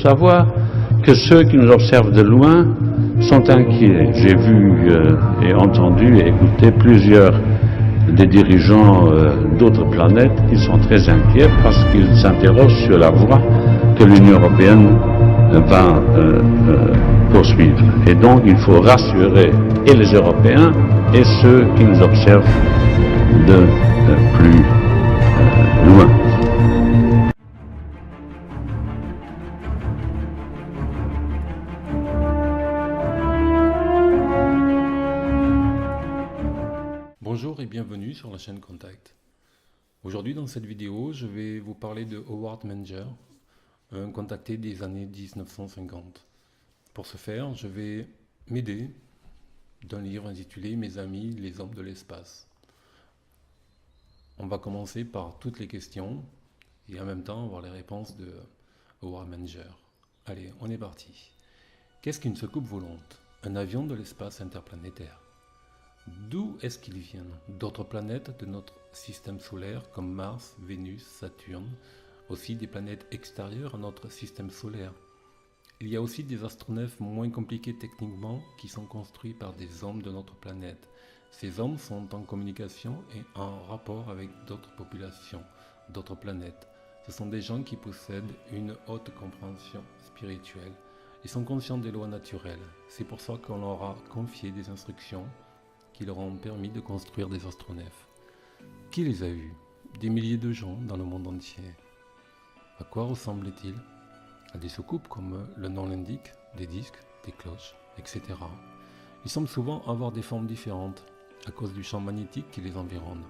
savoir que ceux qui nous observent de loin sont inquiets. J'ai vu et entendu et écouté plusieurs des dirigeants d'autres planètes qui sont très inquiets parce qu'ils s'interrogent sur la voie que l'Union européenne va poursuivre. Et donc il faut rassurer et les Européens et ceux qui nous observent de plus loin. Bonjour et bienvenue sur la chaîne Contact. Aujourd'hui dans cette vidéo, je vais vous parler de Howard Menger, un contacté des années 1950. Pour ce faire, je vais m'aider d'un livre intitulé Mes amis, les hommes de l'espace. On va commencer par toutes les questions et en même temps avoir les réponses de Howard Menger. Allez, on est parti. Qu'est-ce qu'une soucoupe volante? Un avion de l'espace interplanétaire. D'où est-ce qu'ils viennent? D'autres planètes de notre système solaire comme Mars, Vénus, Saturne, aussi des planètes extérieures à notre système solaire. Il y a aussi des astronefs moins compliqués techniquement qui sont construits par des hommes de notre planète. Ces hommes sont en communication et en rapport avec d'autres populations, d'autres planètes. Ce sont des gens qui possèdent une haute compréhension spirituelle et sont conscients des lois naturelles. C'est pour ça qu'on leur a confié des instructions qui leur ont permis de construire des astronefs. Qui les a eus? Des milliers de gens dans le monde entier. À quoi ressemblent-ils? À des soucoupes comme le nom l'indique, des disques, des cloches, etc. Ils semblent souvent avoir des formes différentes à cause du champ magnétique qui les environne.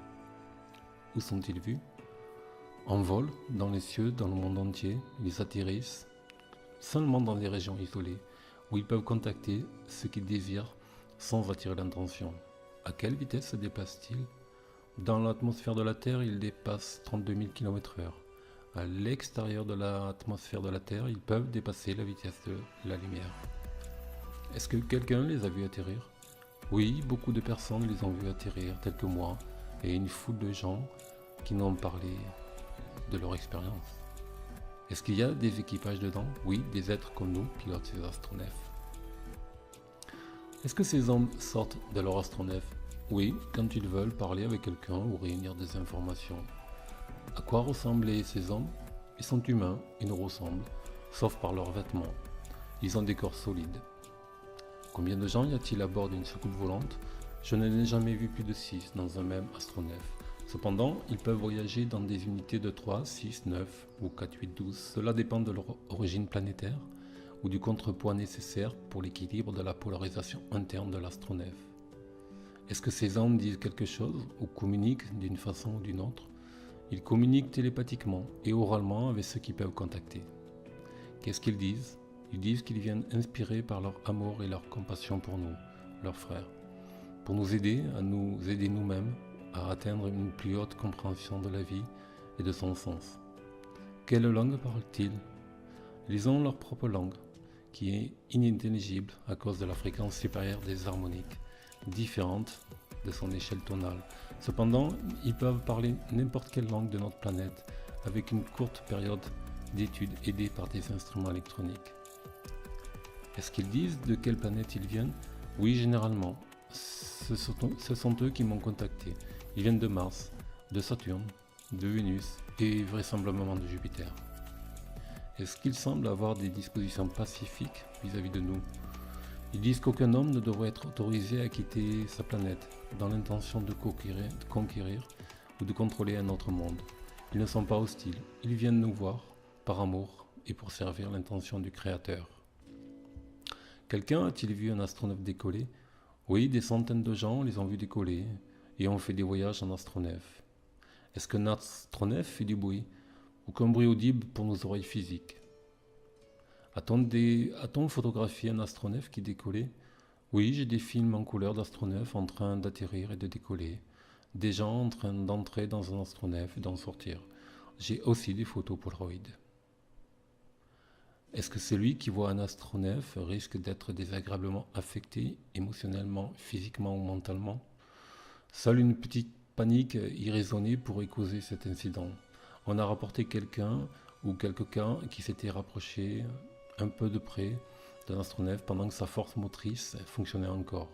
Où sont-ils vus? En vol, dans les cieux, dans le monde entier. Ils atterrissent seulement dans des régions isolées où ils peuvent contacter ceux qu'ils désirent sans attirer l'intention. À quelle vitesse se déplacent-ils? Dans l'atmosphère de la Terre, ils dépassent 32 000 km/h. À l'extérieur de l'atmosphère de la Terre, ils peuvent dépasser la vitesse de la lumière. Est-ce que quelqu'un les a vus atterrir? Oui, beaucoup de personnes les ont vus atterrir, tels que moi, et une foule de gens qui nous ont parlé de leur expérience. Est-ce qu'il y a des équipages dedans? Oui, des êtres comme nous pilotent ces astronefs. Est-ce que ces hommes sortent de leur astronef? Oui, quand ils veulent parler avec quelqu'un ou réunir des informations. À quoi ressemblaient ces hommes? Ils sont humains, ils nous ressemblent, sauf par leurs vêtements. Ils ont des corps solides. Combien de gens y a-t-il à bord d'une soucoupe volante? Je n'en ai jamais vu plus de 6 dans un même astronef. Cependant, ils peuvent voyager dans des unités de 3, 6, 9 ou 4, 8, 12. Cela dépend de leur origine planétaire ou du contrepoids nécessaire pour l'équilibre de la polarisation interne de l'astronef. Est-ce que ces hommes disent quelque chose ou communiquent d'une façon ou d'une autre? Ils communiquent télépathiquement et oralement avec ceux qui peuvent contacter. Qu'est-ce qu'ils disent? Ils disent qu'ils viennent inspirés par leur amour et leur compassion pour nous, leurs frères, pour nous aider à nous aider nous-mêmes à atteindre une plus haute compréhension de la vie et de son sens. Quelle langue parlent-ils? Ils ont leur propre langue, qui est inintelligible à cause de la fréquence supérieure des harmoniques, différente de son échelle tonale. Cependant, ils peuvent parler n'importe quelle langue de notre planète, avec une courte période d'études aidée par des instruments électroniques. Est-ce qu'ils disent de quelle planète ils viennent? Oui, généralement. Ce sont eux qui m'ont contacté. Ils viennent de Mars, de Saturne, de Vénus et vraisemblablement de Jupiter. Est-ce qu'ils semblent avoir des dispositions pacifiques vis-à-vis de nous? Ils disent qu'aucun homme ne devrait être autorisé à quitter sa planète dans l'intention de conquérir ou de contrôler un autre monde. Ils ne sont pas hostiles, ils viennent nous voir par amour et pour servir l'intention du Créateur. Quelqu'un a-t-il vu un astronef décoller? Oui, des centaines de gens les ont vus décoller et ont fait des voyages en astronef. Est-ce qu'un astronef fait du bruit? Aucun bruit audible pour nos oreilles physiques. A-t-on photographié un astronef qui décollait? Oui, j'ai des films en couleur d'astronefs en train d'atterrir et de décoller. Des gens en train d'entrer dans un astronef et d'en sortir. J'ai aussi des photos Polaroid. Est-ce que celui qui voit un astronef risque d'être désagréablement affecté émotionnellement, physiquement ou mentalement? Seule une petite panique irraisonnée pourrait causer cet incident. On a rapporté quelqu'un ou quelques cas qui s'étaient rapprochés un peu de près d'un astronef pendant que sa force motrice fonctionnait encore.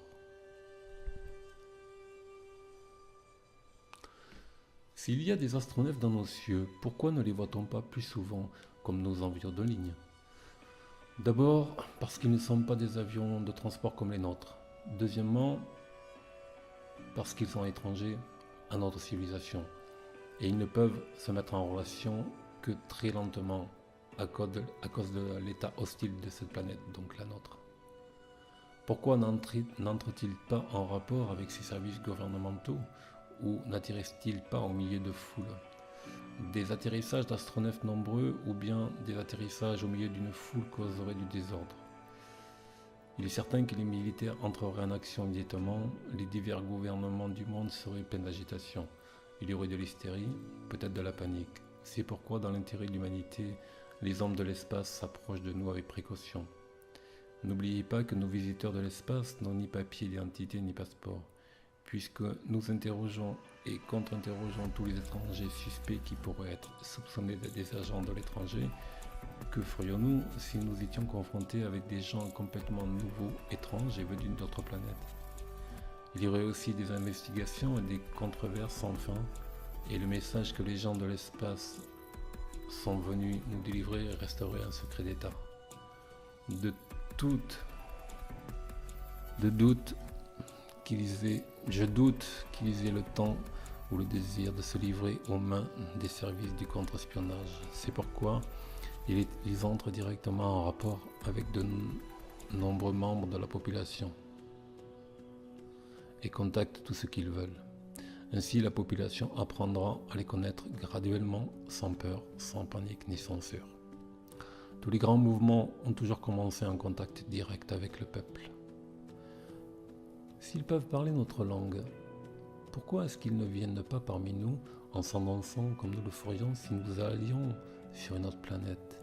S'il y a des astronefs dans nos cieux, pourquoi ne les voit-on pas plus souvent comme nos avions de ligne? D'abord, parce qu'ils ne sont pas des avions de transport comme les nôtres. Deuxièmement, parce qu'ils sont étrangers à notre civilisation. Et ils ne peuvent se mettre en relation que très lentement à cause de l'état hostile de cette planète, donc la nôtre. Pourquoi n'entrent-ils pas en rapport avec ces services gouvernementaux ou n'atterrissent-ils pas au milieu de foules? Des atterrissages d'astronefs nombreux ou bien des atterrissages au milieu d'une foule causeraient du désordre. Il est certain que les militaires entreraient en action immédiatement, les divers gouvernements du monde seraient pleins d'agitation. Il y aurait de l'hystérie, peut-être de la panique. C'est pourquoi, dans l'intérêt de l'humanité, les hommes de l'espace s'approchent de nous avec précaution. N'oubliez pas que nos visiteurs de l'espace n'ont ni papier d'identité ni passeport. Puisque nous interrogeons et contre-interrogeons tous les étrangers suspects qui pourraient être soupçonnés d'être des agents de l'étranger, que ferions-nous si nous étions confrontés avec des gens complètement nouveaux, étranges et venus d'autres planètes? Il y aurait aussi des investigations et des controverses sans fin, et le message que les gens de l'espace sont venus nous délivrer resterait un secret d'État. Je doute qu'ils aient le temps ou le désir de se livrer aux mains des services du contre-espionnage. C'est pourquoi ils entrent directement en rapport avec de nombreux membres de la population et contactent tout ce qu'ils veulent. Ainsi, la population apprendra à les connaître graduellement, sans peur, sans panique ni censure. Tous les grands mouvements ont toujours commencé en contact direct avec le peuple. S'ils peuvent parler notre langue, pourquoi est-ce qu'ils ne viennent pas parmi nous en s'avançant comme nous le ferions si nous allions sur une autre planète?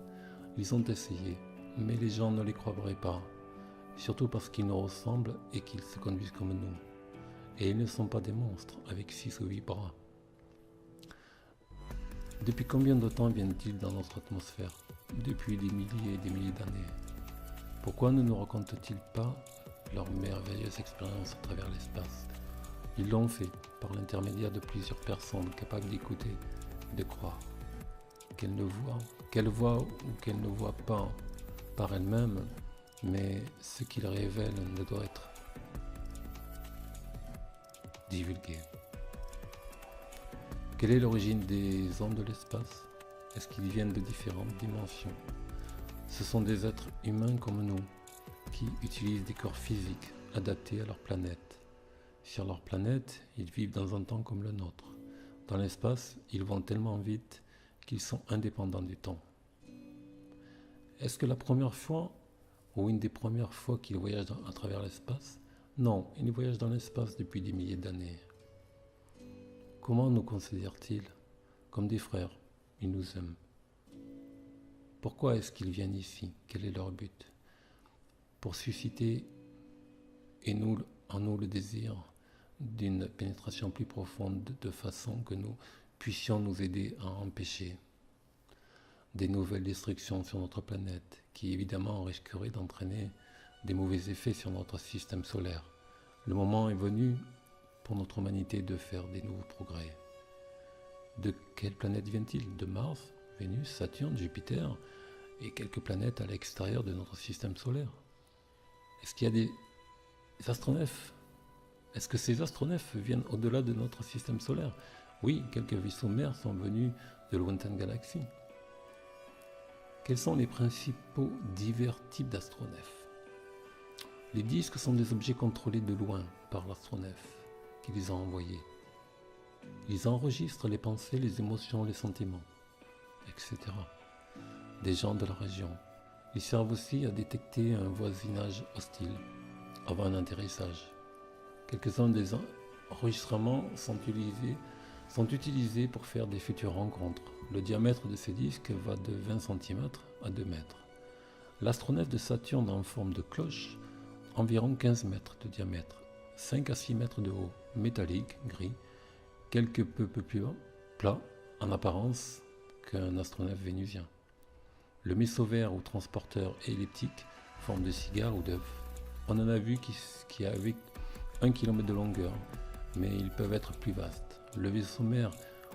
Ils ont essayé, mais les gens ne les croiraient pas, surtout parce qu'ils nous ressemblent et qu'ils se conduisent comme nous. Et ils ne sont pas des monstres avec 6 ou 8 bras. Depuis combien de temps viennent-ils dans notre atmosphère? Depuis des milliers et des milliers d'années. Pourquoi ne nous racontent-ils pas leur merveilleuse expérience à travers l'espace? Ils l'ont fait par l'intermédiaire de plusieurs personnes capables d'écouter et de croire. Qu'elles voient ou qu'elles ne voient pas par elles-mêmes, mais ce qu'ils révèlent ne doit être divulgué. Quelle est l'origine des hommes de l'espace? Est-ce qu'ils viennent de différentes dimensions? Ce sont des êtres humains comme nous, qui utilisent des corps physiques adaptés à leur planète. Sur leur planète, ils vivent dans un temps comme le nôtre. Dans l'espace, ils vont tellement vite qu'ils sont indépendants du temps. Est-ce que la première fois, ou une des premières fois qu'ils voyagent à travers l'espace? Non, ils voyagent dans l'espace depuis des milliers d'années. Comment nous considèrent-ils? Comme des frères, ils nous aiment. Pourquoi est-ce qu'ils viennent ici? Quel est leur but? Pour susciter en nous le désir d'une pénétration plus profonde de façon que nous puissions nous aider à empêcher des nouvelles destructions sur notre planète qui évidemment risqueraient d'entraîner des mauvais effets sur notre système solaire. Le moment est venu pour notre humanité de faire des nouveaux progrès. De quelle planète viennent-ils? De Mars, Vénus, Saturne, Jupiter et quelques planètes à l'extérieur de notre système solaire. Est-ce qu'il y a des astronefs? Est-ce que ces astronefs viennent au-delà de notre système solaire? Oui, quelques vaisseaux mers sont venus de lointaines galaxies. Quels sont les principaux divers types d'astronefs? Les disques sont des objets contrôlés de loin par l'astronef qui les a envoyés. Ils enregistrent les pensées, les émotions, les sentiments, etc. des gens de la région. Ils servent aussi à détecter un voisinage hostile avant un atterrissage. Quelques-uns des enregistrements sont utilisés pour faire des futures rencontres. Le diamètre de ces disques va de 20 cm à 2 mètres. L'astronef de Saturne en forme de cloche, environ 15 mètres de diamètre, 5 à 6 mètres de haut, métallique, gris, quelque peu plus plat en apparence qu'un astronef vénusien. Le méso vert ou transporteur elliptique, forme de cigare ou d'œuf. On en a vu qui avaient 1 km de longueur, mais ils peuvent être plus vastes. Le vaisseau mère,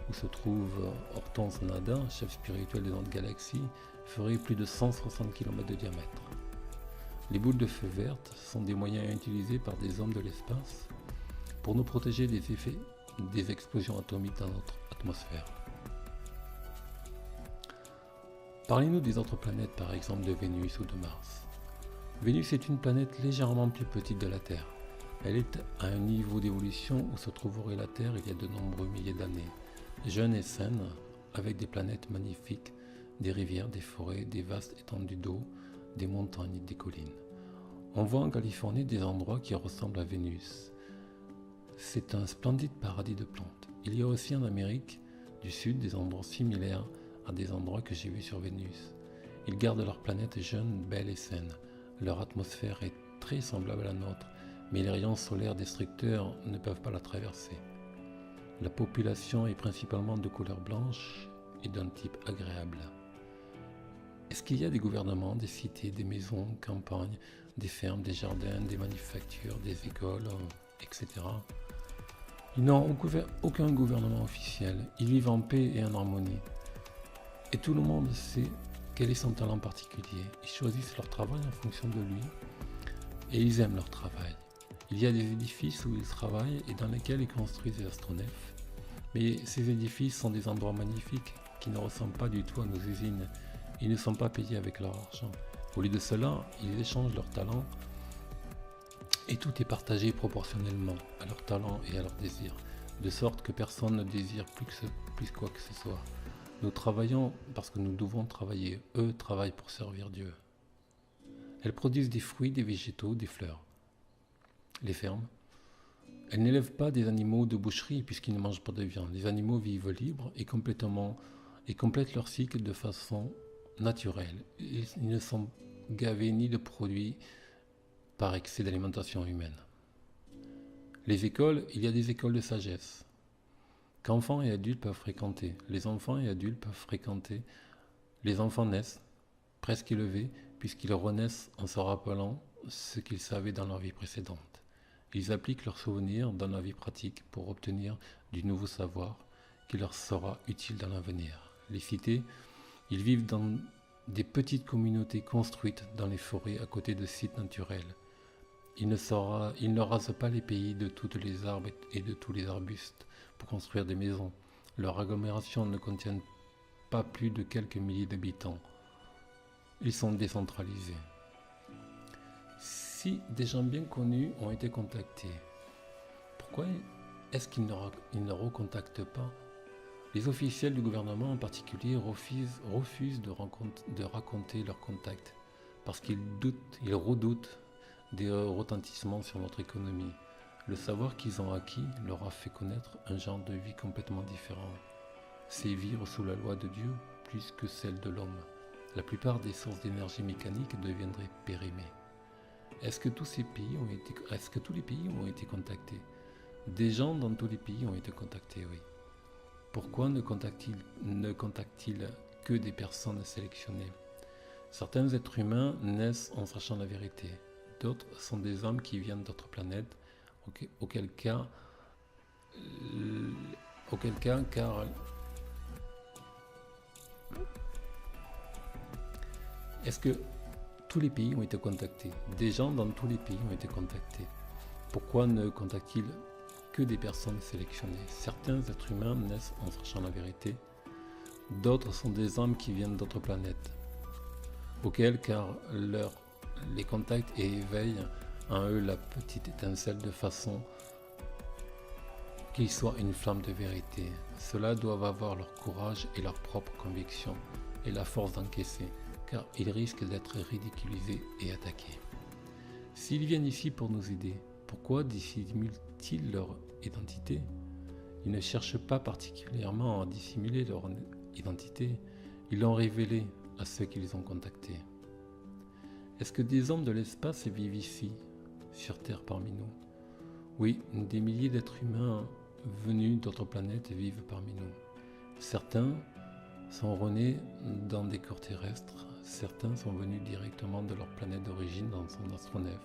où se trouve Hortense Nada, chef spirituel de notre galaxie, ferait plus de 160 km de diamètre. Les boules de feu vertes sont des moyens utilisés par des hommes de l'espace pour nous protéger des effets des explosions atomiques dans notre atmosphère. Parlez-nous des autres planètes, par exemple de Vénus ou de Mars. Vénus est une planète légèrement plus petite de la Terre. Elle est à un niveau d'évolution où se trouverait la Terre il y a de nombreux milliers d'années, jeune et saine, avec des planètes magnifiques, des rivières, des forêts, des vastes étendues d'eau, des montagnes et des collines. On voit en Californie des endroits qui ressemblent à Vénus. C'est un splendide paradis de plantes. Il y a aussi en Amérique du Sud des endroits similaires à des endroits que j'ai vus sur Vénus. Ils gardent leur planète jeune, belle et saine. Leur atmosphère est très semblable à la nôtre, mais les rayons solaires destructeurs ne peuvent pas la traverser. La population est principalement de couleur blanche et d'un type agréable. Est-ce qu'il y a des gouvernements, des cités, des maisons, campagnes, des fermes, des jardins, des manufactures, des écoles, etc. Ils n'ont aucun gouvernement officiel. Ils vivent en paix et en harmonie. Et tout le monde sait quel est son talent particulier. Ils choisissent leur travail en fonction de lui et ils aiment leur travail. Il y a des édifices où ils travaillent et dans lesquels ils construisent des astronefs. Mais ces édifices sont des endroits magnifiques qui ne ressemblent pas du tout à nos usines. Ils ne sont pas payés avec leur argent. Au lieu de cela, ils échangent leur talent et tout est partagé proportionnellement à leur talent et à leur désir, de sorte que personne ne désire plus quoi que ce soit. Nous travaillons parce que nous devons travailler. Eux travaillent pour servir Dieu. Elles produisent des fruits, des végétaux, des fleurs. Les fermes. Elles n'élèvent pas des animaux de boucherie puisqu'ils ne mangent pas de viande. Les animaux vivent libres et complètent leur cycle de façon naturelle. Ils ne sont gavés ni de produits par excès d'alimentation humaine. Les écoles, il y a des écoles de sagesse qu'enfants et adultes peuvent fréquenter. Les enfants et adultes peuvent fréquenter. Les enfants naissent presque élevés puisqu'ils renaissent en se rappelant ce qu'ils savaient dans leur vie précédente. Ils appliquent leurs souvenirs dans la vie pratique pour obtenir du nouveau savoir qui leur sera utile dans l'avenir. Les cités, ils vivent dans des petites communautés construites dans les forêts à côté de sites naturels. Ils ne rasent pas les pays de tous les arbres et de tous les arbustes pour construire des maisons. Leurs agglomérations ne contiennent pas plus de quelques milliers d'habitants. Ils sont décentralisés. Si des gens bien connus ont été contactés, pourquoi est-ce qu'ils ne recontactent pas? Les officiels du gouvernement en particulier refusent de raconter leurs contacts parce qu'ils redoutent des retentissements sur notre économie. Le savoir qu'ils ont acquis leur a fait connaître un genre de vie complètement différent. C'est vivre sous la loi de Dieu plus que celle de l'homme. La plupart des sources d'énergie mécanique deviendraient périmées. Est-ce que tous les pays ont été contactés? Des gens dans tous les pays ont été contactés, oui. Pourquoi ne contactent-ils que des personnes sélectionnées? Certains êtres humains naissent en sachant la vérité. D'autres sont des âmes qui viennent d'autres planètes, auquel cas, car est-ce que tous les pays ont été contactés? Des gens dans tous les pays ont été contactés. Pourquoi ne contactent-ils que des personnes sélectionnées? Certains êtres humains naissent en sachant la vérité. D'autres sont des âmes qui viennent d'autres planètes, auquel cas les contactent et éveillent en eux la petite étincelle de façon qu'ils soient une flamme de vérité. Ceux-là doivent avoir leur courage et leur propre conviction et la force d'encaisser, car ils risquent d'être ridiculisés et attaqués. S'ils viennent ici pour nous aider, pourquoi dissimulent-ils leur identité? Ils ne cherchent pas particulièrement à dissimuler leur identité, ils l'ont révélée à ceux qui les ont contactés. Est-ce que des hommes de l'espace vivent ici, sur Terre parmi nous? Oui, des milliers d'êtres humains venus d'autres planètes vivent parmi nous. Certains sont renés dans des corps terrestres. Certains sont venus directement de leur planète d'origine dans son astronef.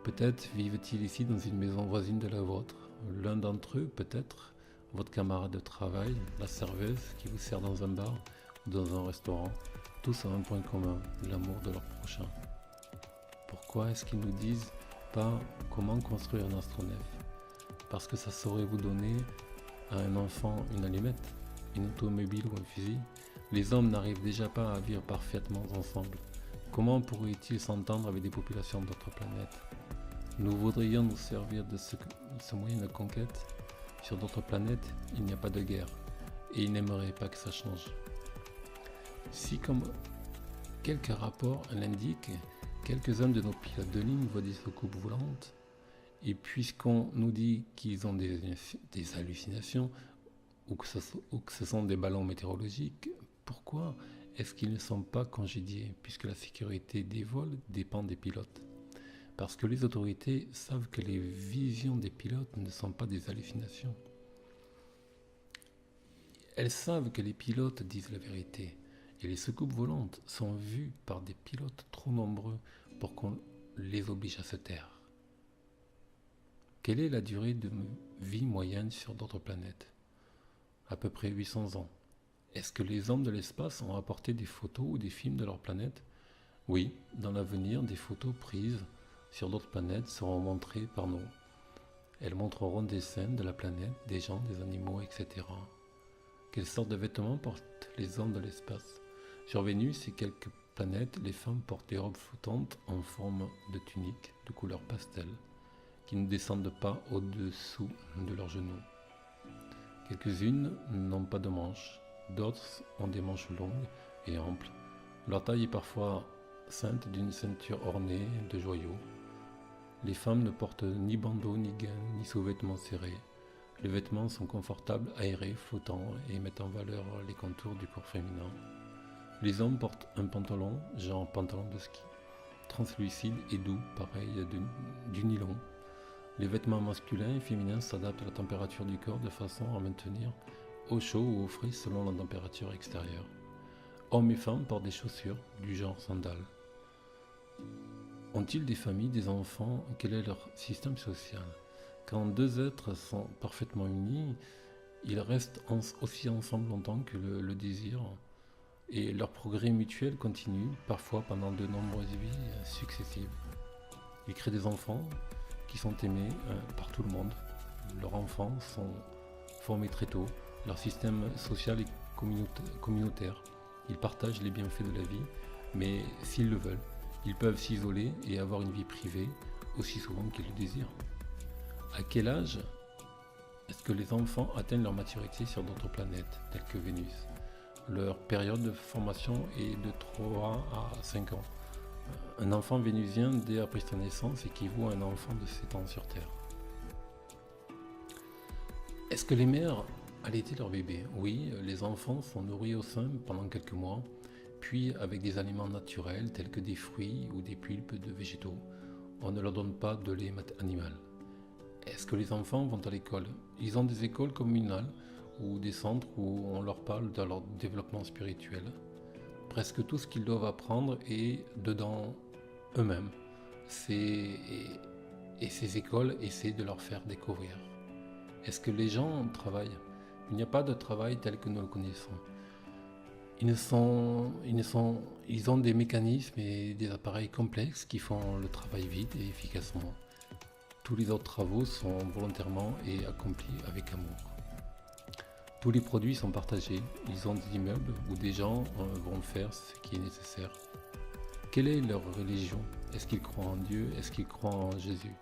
Peut-être vivent-ils ici dans une maison voisine de la vôtre. L'un d'entre eux, peut-être, votre camarade de travail, la serveuse qui vous sert dans un bar ou dans un restaurant. Tous ont un point commun, l'amour de leur prochain. Pourquoi est-ce qu'ils nous disent pas comment construire un astronef? Parce que ça saurait vous donner à un enfant une allumette, une automobile ou un fusil. Les hommes n'arrivent déjà pas à vivre parfaitement ensemble. Comment pourraient-ils s'entendre avec des populations d'autres planètes? Nous voudrions nous servir de ce moyen de conquête. Sur d'autres planètes, il n'y a pas de guerre, et ils n'aimeraient pas que ça change. Si, comme quelques rapports l'indiquent, quelques-uns de nos pilotes de ligne voient des soucoupes volantes, et puisqu'on nous dit qu'ils ont des hallucinations, ou que ce sont des ballons météorologiques, pourquoi est-ce qu'ils ne sont pas congédiés, puisque la sécurité des vols dépend des pilotes? Parce que les autorités savent que les visions des pilotes ne sont pas des hallucinations. Elles savent que les pilotes disent la vérité, et les soucoupes volantes sont vues par des pilotes trop nombreux pour qu'on les oblige à se taire. Quelle est la durée de vie moyenne sur d'autres planètes? À peu près 800 ans. Est-ce que les hommes de l'espace ont apporté des photos ou des films de leur planète? Oui, dans l'avenir, des photos prises sur d'autres planètes seront montrées par nous. Elles montreront des scènes de la planète, des gens, des animaux, etc. Quelle sorte de vêtements portent les hommes de l'espace? Sur Vénus et quelques planètes, les femmes portent des robes flottantes en forme de tunique de couleur pastel, qui ne descendent pas au-dessous de leurs genoux. Quelques-unes n'ont pas de manches, d'autres ont des manches longues et amples. Leur taille est parfois ceinte d'une ceinture ornée de joyaux. Les femmes ne portent ni bandeau, ni gain, ni sous-vêtements serrés. Les vêtements sont confortables, aérés, flottants et mettent en valeur les contours du corps féminin. Les hommes portent un pantalon, genre pantalon de ski, translucide et doux, pareil du nylon. Les vêtements masculins et féminins s'adaptent à la température du corps de façon à maintenir au chaud ou au frais selon la température extérieure. Hommes et femmes portent des chaussures du genre sandales. Ont-ils des familles, des enfants? Quel est leur système social? Quand deux êtres sont parfaitement unis, ils restent aussi ensemble longtemps que le désir, et leur progrès mutuel continue, parfois pendant de nombreuses vies successives. Ils créent des enfants qui sont aimés par tout le monde. Leurs enfants sont formés très tôt. Leur système social est communautaire. Ils partagent les bienfaits de la vie, mais s'ils le veulent, ils peuvent s'isoler et avoir une vie privée aussi souvent qu'ils le désirent. À quel âge est-ce que les enfants atteignent leur maturité sur d'autres planètes, telles que Vénus? Leur période de formation est de 3 à 5 ans. Un enfant vénusien, dès après sa naissance, équivaut à un enfant de 7 ans sur Terre. Est-ce que les mères allaitaient leurs bébés? Oui, les enfants sont nourris au sein pendant quelques mois, puis avec des aliments naturels tels que des fruits ou des pulpes de végétaux. On ne leur donne pas de lait animal. Est-ce que les enfants vont à l'école? Ils ont des écoles communales ou des centres où on leur parle de leur développement spirituel. Presque tout ce qu'ils doivent apprendre est dedans eux-mêmes. Et ces écoles essaient de leur faire découvrir. Est-ce que les gens travaillent? Il n'y a pas de travail tel que nous le connaissons. Ils ont des mécanismes et des appareils complexes qui font le travail vite et efficacement. Tous les autres travaux sont volontairement et accomplis avec amour. Tous les produits sont partagés. Ils ont des immeubles où des gens vont faire ce qui est nécessaire. Quelle est leur religion? Est-ce qu'ils croient en Dieu? Est-ce qu'ils croient en Jésus?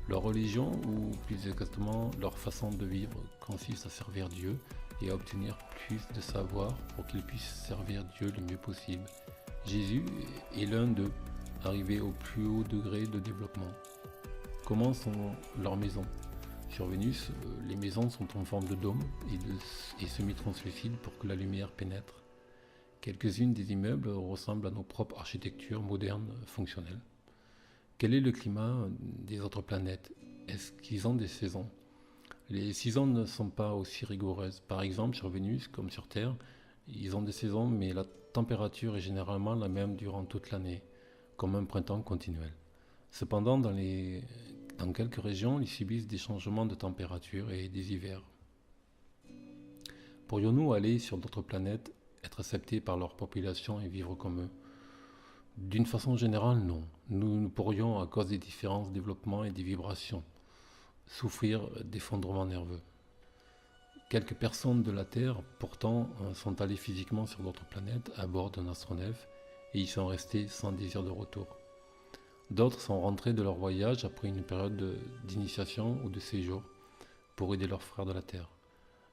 Leur religion, ou plus exactement leur façon de vivre, consiste à servir Dieu et à obtenir plus de savoir pour qu'ils puissent servir Dieu le mieux possible. Jésus est l'un d'eux, arrivé au plus haut degré de développement. Comment sont leurs maisons? Sur Vénus, les maisons sont en forme de dôme et semi-translucides pour que la lumière pénètre. Quelques-unes des immeubles ressemblent à nos propres architectures modernes fonctionnelles. Quel est le climat des autres planètes? Est-ce qu'ils ont des saisons? Les saisons ne sont pas aussi rigoureuses. Par exemple, sur Vénus, comme sur Terre, ils ont des saisons, mais la température est généralement la même durant toute l'année, comme un printemps continuel. Cependant, dans quelques régions, ils subissent des changements de température et des hivers. Pourrions-nous aller sur d'autres planètes, être acceptés par leur population et vivre comme eux? D'une façon générale, non. Nous pourrions, à cause des différences de développement et des vibrations, souffrir d'effondrements nerveux. Quelques personnes de la Terre, pourtant, sont allées physiquement sur d'autres planètes à bord d'un astronef et y sont restés sans désir de retour. D'autres sont rentrés de leur voyage après une période d'initiation ou de séjour pour aider leurs frères de la Terre.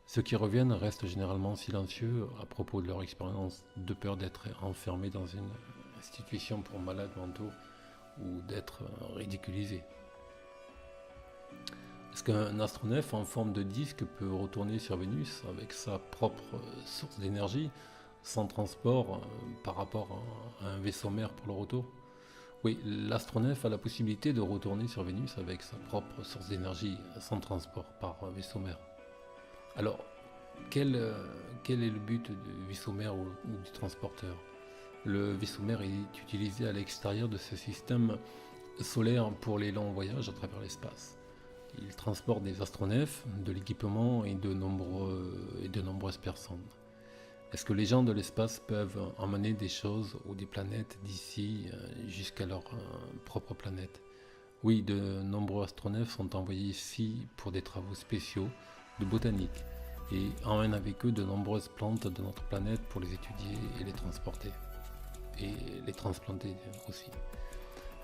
Ceux qui reviennent restent généralement silencieux à propos de leur expérience, de peur d'être enfermés dans une institution pour malades mentaux ou d'être ridiculisés. Est-ce qu'un astronef en forme de disque peut retourner sur Vénus avec sa propre source d'énergie, sans transport par rapport à un vaisseau mère pour le retour? Oui, l'astronef a la possibilité de retourner sur Vénus avec sa propre source d'énergie, sans transport par vaisseau mère. Alors, quel est le but du vaisseau mère ou du transporteur? Le vaisseau mère est utilisé à l'extérieur de ce système solaire pour les longs voyages à travers l'espace. Il transporte des astronefs, de l'équipement et de nombreuses personnes. Est-ce que les gens de l'espace peuvent emmener des choses ou des planètes d'ici jusqu'à leur propre planète? Oui, de nombreux astronefs sont envoyés ici pour des travaux spéciaux de botanique et emmènent avec eux de nombreuses plantes de notre planète pour les étudier et les transporter. Et les transplanter aussi.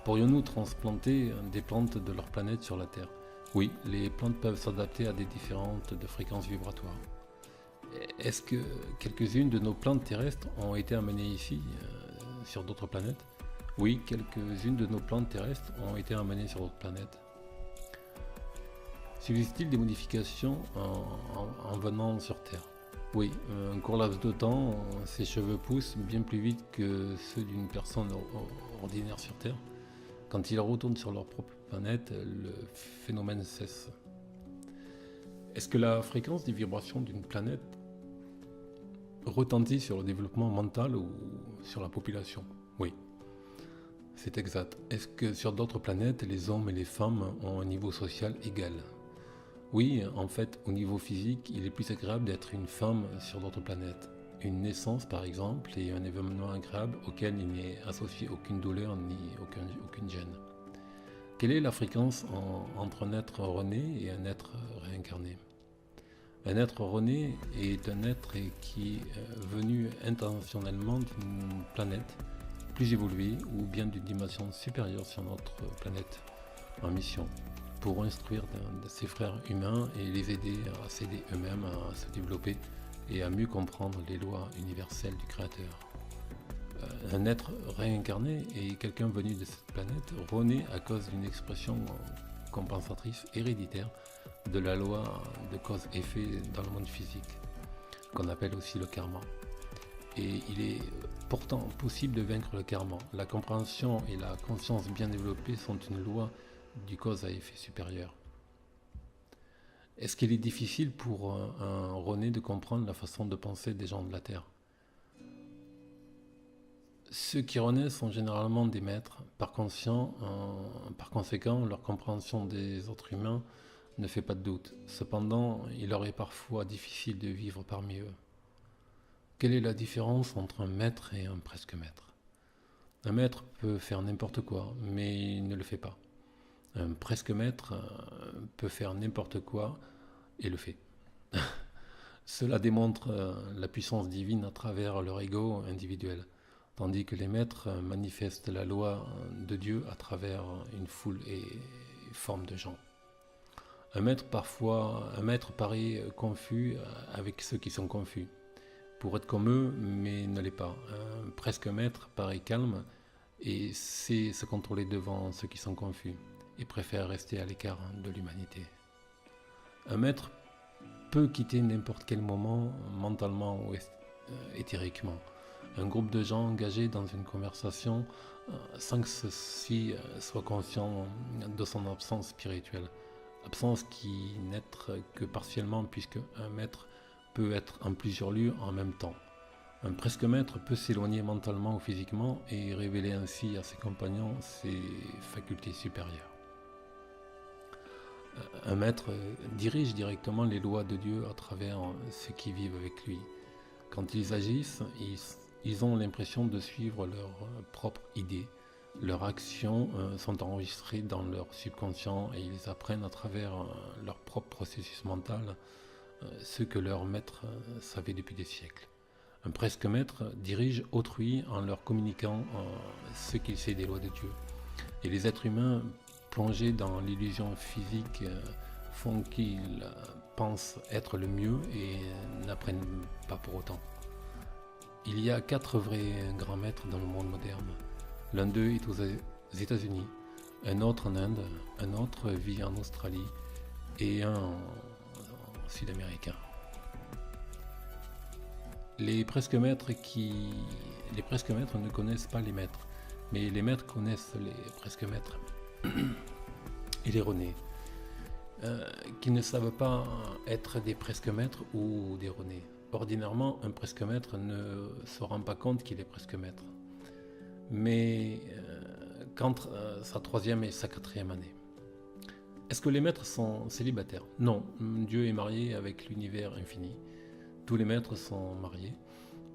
Pourrions-nous transplanter des plantes de leur planète sur la Terre? Oui, les plantes peuvent s'adapter à des différentes de fréquences vibratoires. Est-ce que quelques-unes de nos plantes terrestres ont été amenées ici, sur d'autres planètes? Oui, quelques-unes de nos plantes terrestres ont été amenées sur d'autres planètes. Subsiste-t-il des modifications en venant sur Terre? Oui, un court laps de temps, ses cheveux poussent bien plus vite que ceux d'une personne ordinaire sur Terre. Quand ils retournent sur leur propre planète, le phénomène cesse. Est-ce que la fréquence des vibrations d'une planète retentit sur le développement mental ou sur la population? Oui, c'est exact. Est-ce que sur d'autres planètes, les hommes et les femmes ont un niveau social égal? Oui, en fait, au niveau physique, il est plus agréable d'être une femme sur d'autres planètes. Une naissance, par exemple, est un événement agréable auquel il n'est associé aucune douleur ni aucune gêne. Quelle est la fréquence entre un être rené et un être réincarné? Un être rené est un être qui est venu intentionnellement d'une planète plus évoluée ou bien d'une dimension supérieure sur notre planète en mission, pour instruire ses frères humains et les aider à s'aider eux-mêmes à se développer et à mieux comprendre les lois universelles du Créateur. Un être réincarné est quelqu'un venu de cette planète, rené à cause d'une expression compensatrice héréditaire de la loi de cause-effet dans le monde physique, qu'on appelle aussi le karma. Et il est pourtant possible de vaincre le karma. La compréhension et la conscience bien développées sont une loi du cause à effet supérieur. Est-ce qu'il est difficile pour un rené de comprendre la façon de penser des gens de la Terre? Ceux qui renaissent sont généralement des maîtres. Par conséquent, leur compréhension des autres humains ne fait pas de doute. Cependant, il leur est parfois difficile de vivre parmi eux. Quelle est la différence entre un maître et un presque maître? Un maître peut faire n'importe quoi, mais il ne le fait pas. Un presque maître peut faire n'importe quoi et le fait. Cela démontre la puissance divine à travers leur ego individuel, tandis que les maîtres manifestent la loi de Dieu à travers une foule et forme de gens. Un maître paraît confus avec ceux qui sont confus, pour être comme eux, mais ne l'est pas. Un presque maître paraît calme et sait se contrôler devant ceux qui sont confus et préfère rester à l'écart de l'humanité. Un maître peut quitter n'importe quel moment, mentalement ou éthériquement, un groupe de gens engagés dans une conversation sans que ceux-ci soient conscients de son absence spirituelle, absence qui n'être que partiellement puisque un maître peut être en plusieurs lieux en même temps. Un presque maître peut s'éloigner mentalement ou physiquement et révéler ainsi à ses compagnons ses facultés supérieures. Un maître dirige directement les lois de Dieu à travers ceux qui vivent avec lui. Quand ils agissent, ils ont l'impression de suivre leurs propres idées. Leurs actions sont enregistrées dans leur subconscient et ils apprennent à travers leur propre processus mental ce que leur maître savait depuis des siècles. Un presque maître dirige autrui en leur communiquant ce qu'il sait des lois de Dieu. Et les êtres humains plongés dans l'illusion physique font qu'ils pensent être le mieux et n'apprennent pas pour autant. Il y a 4 vrais grands maîtres dans le monde moderne. L'un d'eux est aux États-Unis, un autre en Inde, un autre vit en Australie et un en Sud-Américain. Les presque maîtres ne connaissent pas les maîtres, mais les maîtres connaissent les presque maîtres et les renés, qui ne savent pas être des presque maîtres ou des renés. Ordinairement, un presque maître ne se rend pas compte qu'il est presque maître, mais qu'entre sa 3e et sa 4e année. Est-ce que les maîtres sont célibataires? Non, Dieu est marié avec l'univers infini. Tous les maîtres sont mariés.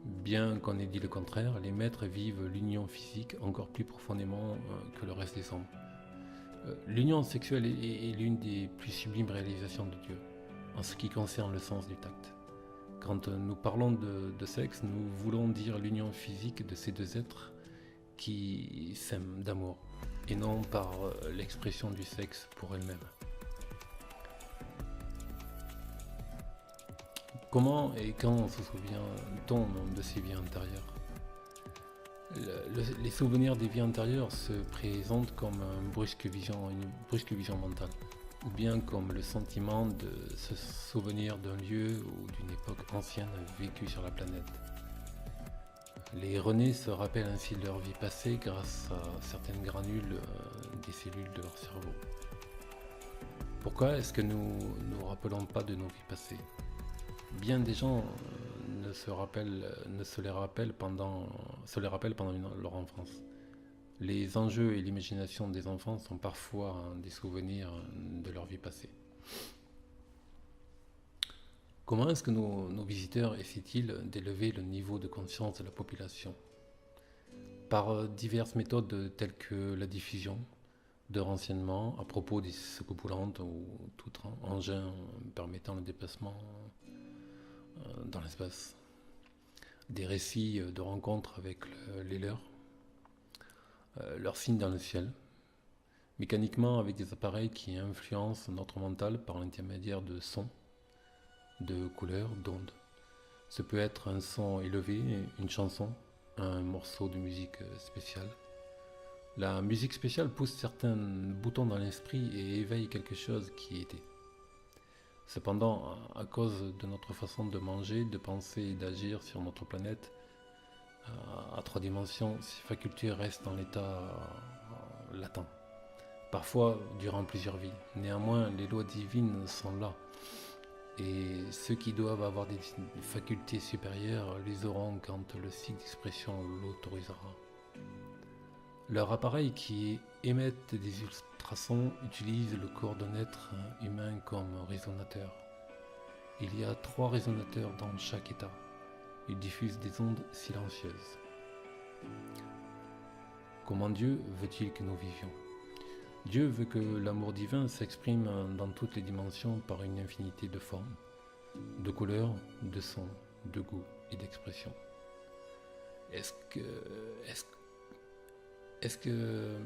Bien qu'on ait dit le contraire, les maîtres vivent l'union physique encore plus profondément que le reste des hommes. L'union sexuelle est l'une des plus sublimes réalisations de Dieu, en ce qui concerne le sens du tact. Quand nous parlons de sexe, nous voulons dire l'union physique de ces deux êtres qui s'aiment d'amour, et non par l'expression du sexe pour elle-même. Comment et quand se souvient-on de ces vies antérieures? Les souvenirs des vies antérieures se présentent comme une brusque vision mentale, ou bien comme le sentiment de se souvenir d'un lieu ou d'une époque ancienne vécue sur la planète. Les renés se rappellent ainsi de leur vie passée grâce à certaines granules des cellules de leur cerveau. Pourquoi est-ce que nous ne nous rappelons pas de nos vies passées? Bien des gens se les rappellent pendant leur enfance. Les enjeux et l'imagination des enfants sont parfois des souvenirs de leur vie passée. Comment est-ce que nos visiteurs essaient-ils d'élever le niveau de conscience de la population? Par diverses méthodes telles que la diffusion de renseignements à propos des soucoupes volantes ou tout engin permettant le déplacement dans l'espace, des récits de rencontres avec les leurs signes dans le ciel, mécaniquement avec des appareils qui influencent notre mental par l'intermédiaire de sons, de couleurs, d'ondes. Ce peut être un son élevé, une chanson, un morceau de musique spéciale. La musique spéciale pousse certains boutons dans l'esprit et éveille quelque chose qui était. Cependant, à cause de notre façon de manger, de penser et d'agir sur notre planète, à 3 dimensions, ces facultés restent en état latent, parfois durant plusieurs vies. Néanmoins, les lois divines sont là, et ceux qui doivent avoir des facultés supérieures les auront quand le cycle d'expression l'autorisera. Leurs appareils qui émettent des ultrasons utilisent le corps d'un être humain comme résonateur. Il y a 3 résonateurs dans chaque état. Ils diffusent des ondes silencieuses. Comment Dieu veut-il que nous vivions? Dieu veut que l'amour divin s'exprime dans toutes les dimensions par une infinité de formes, de couleurs, de sons, de goûts et d'expressions. Est-ce que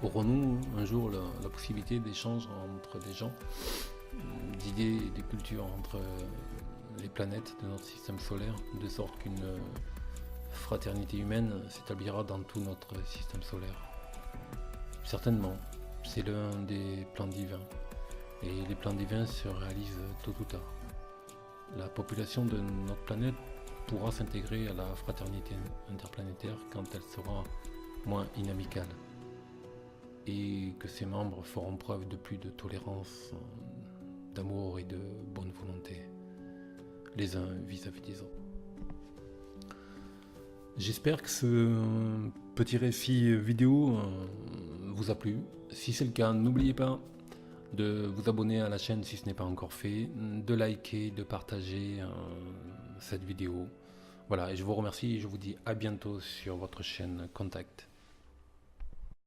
aurons-nous un jour la possibilité d'échange entre des gens, d'idées et de cultures entre les planètes de notre système solaire, de sorte qu'une fraternité humaine s'établira dans tout notre système solaire? Certainement, c'est l'un des plans divins. et les plans divins se réalisent tôt ou tard. La population de notre planète pourra s'intégrer à la fraternité interplanétaire quand elle sera moins inamicale et que ses membres feront preuve de plus de tolérance, d'amour et de bonne volonté les uns vis-à-vis des autres. J'espère que ce petit récit vidéo vous a plu. Si c'est le cas, n'oubliez pas de vous abonner à la chaîne si ce n'est pas encore fait, de liker, de partager cette vidéo. Voilà, et je vous remercie et je vous dis à bientôt sur votre chaîne Contact.